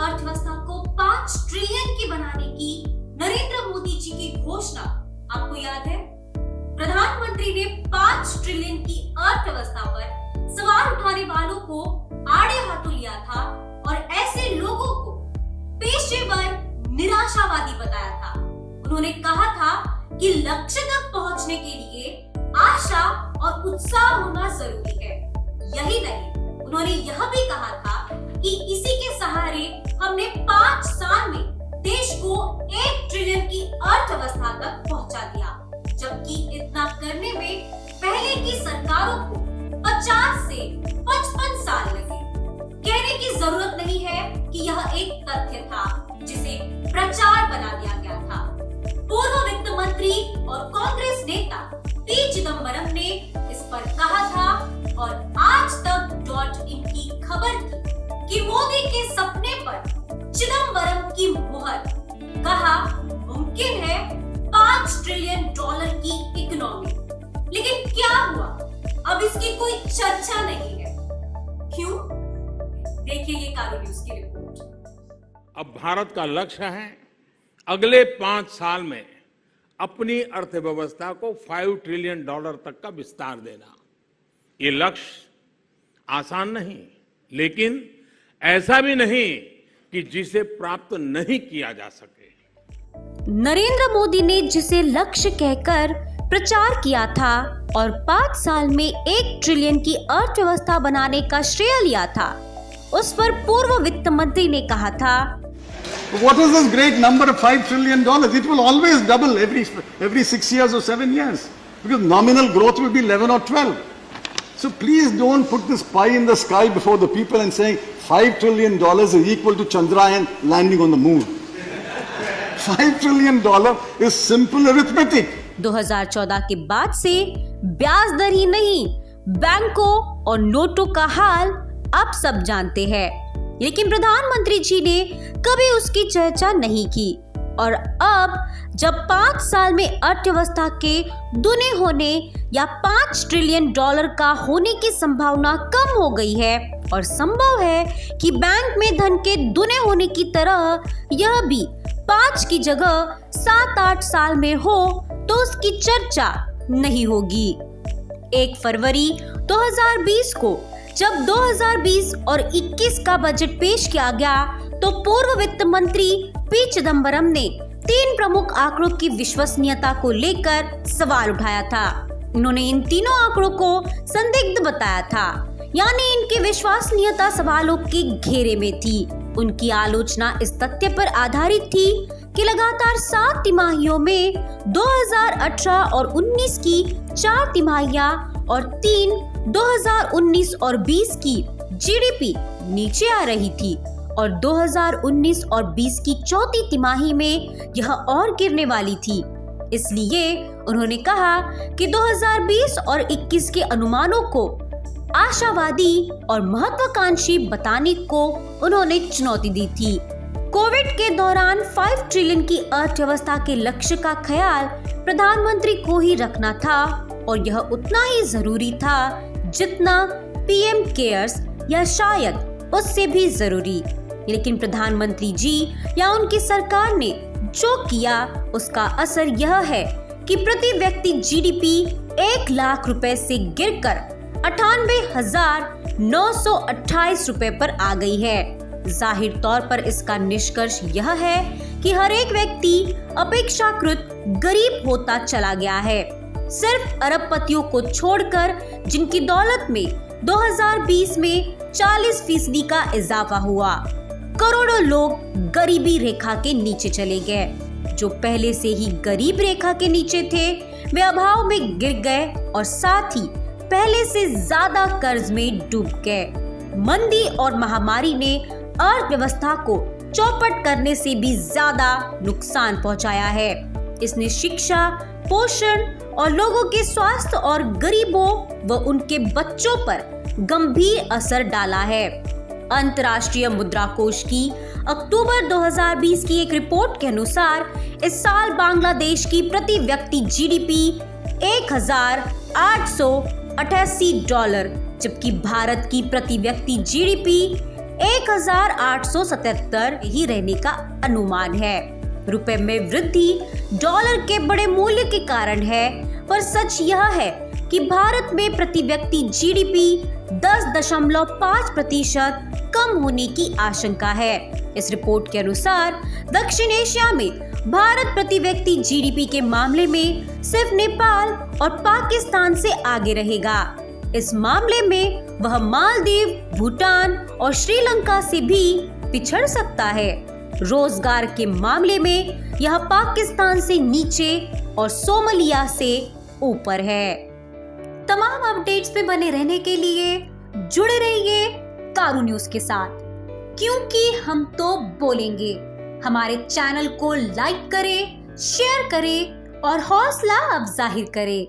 अर्थव्यवस्था को 5 ट्रिलियन की बनाने की नरेंद्र मोदी जी की घोषणा आपको याद है? प्रधानमंत्री ने 5 ट्रिलियन की अर्थव्यवस्था पर सवाल उठाने वालों को आड़े हाथों लिया था और ऐसे लोगों को पेशेवर निराशावादी बताया था। उन्होंने कहा था कि लक्ष्य तक पहुंचने के लिए आशा और उत्साह होना जरूरी है। यही नहीं, उन्होंने यह भी कहा था कि इसी के सहारे हमने 5 साल में देश को 1 ट्रिलियन की अर्थव्यवस्था तक पहुंचा दिया, जबकि इतना करने में पहले की सरकारों को 50 से 55 साल लगे। कहने की जरूरत नहीं है कि यह एक तथ्य था जिसे प्रचार बना दिया गया था। पूर्व वित्त मंत्री और कांग्रेस नेता पी चिदंबरम ने इस पर कहा था और आज तक .in की खबर थी कि मोदी के सपने पर चिदंबरम की मुहर। कहा मुमकिन है 5 ट्रिलियन डॉलर की इकोनॉमी, लेकिन क्या हुआ? अब इसकी कोई चर्चा नहीं है। क्यों? देखिए ये कारो न्यूज की रिपोर्ट। अब भारत का लक्ष्य है अगले 5 साल में अपनी अर्थव्यवस्था को 5 ट्रिलियन डॉलर तक का विस्तार देना। ये लक्ष्य आसान नहीं, लेकिन ऐसा भी नहीं कि जिसे प्राप्त नहीं किया जा सके। नरेंद्र मोदी ने जिसे लक्ष्य कहकर प्रचार किया था और 5 साल में 1 ट्रिलियन की अर्थव्यवस्था बनाने का श्रेय लिया था, उस पर पूर्व वित्त मंत्री ने कहा था, What is this great number of $5 trillion? It will always double every 6 years or 7 years because nominal growth will be 11 or 12. So please don't put this pie in the sky before the people and saying $5 trillion is equal to Chandrayaan landing on the moon. $5 trillion is simple arithmetic. 2014 के बाद से ब्याज दर ही नहीं, बैंकों और नोटों का हाल अब सब जानते हैं, लेकिन प्रधानमंत्री जी ने कभी उसकी चर्चा नहीं की। और अब जब 5 साल में अर्थव्यवस्था के दुने होने या 5 ट्रिलियन डॉलर का होने की संभावना कम हो गई है और संभव है कि बैंक में धन के दुने होने की तरह यह भी 5 की जगह 7-8 साल में हो, तो उसकी चर्चा नहीं होगी। 1 फरवरी 2020 को जब 2020 और 21 का बजट पेश किया गया, तो पूर्व वित्त मंत्री पी चिदंबरम ने 3 प्रमुख आंकड़ों की विश्वसनीयता को लेकर सवाल उठाया था। उन्होंने इन तीनों आंकड़ों को संदिग्ध बताया था, यानी इनकी विश्वसनीयता सवालों के घेरे में थी। उनकी आलोचना इस तथ्य पर आधारित थी कि लगातार 7 तिमाहियों में 2018 और 19 की 4 तिमाहियां और 3 2019 और 20 की जीडीपी नीचे आ रही थी और 2019 और 20 की चौथी तिमाही में यह और गिरने वाली थी। इसलिए उन्होंने कहा कि 2020 और 21 के अनुमानों को आशावादी और महत्वाकांक्षी बताने को उन्होंने चुनौती दी थी। कोविड के दौरान 5 ट्रिलियन की अर्थव्यवस्था के लक्ष्य का ख्याल प्रधानमंत्री को ही रखना था और यह उतना ही जरूरी था जितना पीएम केयर्स या शायद उससे भी जरूरी। लेकिन प्रधानमंत्री जी या उनकी सरकार ने जो किया उसका असर यह है कि प्रति व्यक्ति जीडीपी 1 लाख रुपए से गिरकर 98,928 रुपए पर आ गई है। जाहिर तौर पर इसका निष्कर्ष यह है कि हर एक व्यक्ति अपेक्षाकृत गरीब होता चला गया है। सिर्फ अरबपतियों को छोड़कर, जिनकी दौलत में 2020 में 40% का इजाफा हुआ, करोड़ों लोग गरीबी रेखा के नीचे चले गए। जो पहले से ही गरीब रेखा के नीचे थे, वे अभाव में गिर गए और साथ ही पहले से ज्यादा कर्ज में डूब गए। मंदी और महामारी ने अर्थव्यवस्था को चौपट करने से भी ज्यादा नुकसान पहुंचाया है। इसने शिक्षा, पोषण और लोगों के स्वास्थ्य और गरीबों व उनके बच्चों पर गंभीर असर डाला है। अंतर्राष्ट्रीय मुद्रा कोष की अक्टूबर 2020 की एक रिपोर्ट के अनुसार इस साल बांग्लादेश की प्रति व्यक्ति जीडीपी $1,888, जबकि भारत की प्रति व्यक्ति जीडीपी 1877 ही रहने का अनुमान है। रुपए में वृद्धि डॉलर के बड़े मूल्य के कारण है, पर सच यह है कि भारत में प्रति व्यक्ति जीडीपी 10.5% कम होने की आशंका है। इस रिपोर्ट के अनुसार दक्षिण एशिया में भारत प्रति व्यक्ति जीडीपी के मामले में सिर्फ नेपाल और पाकिस्तान से आगे रहेगा। इस मामले में वह मालदीव, भूटान और श्रीलंका से भी पिछड़ सकता है। रोजगार के मामले में यह पाकिस्तान से नीचे और सोमालिया से ऊपर है। तमाम अपडेट्स में बने रहने के लिए जुड़े रहिए कारू न्यूज के साथ, क्योंकि हम तो बोलेंगे। हमारे चैनल को लाइक करें, शेयर करें और हौसला अफजाही करें।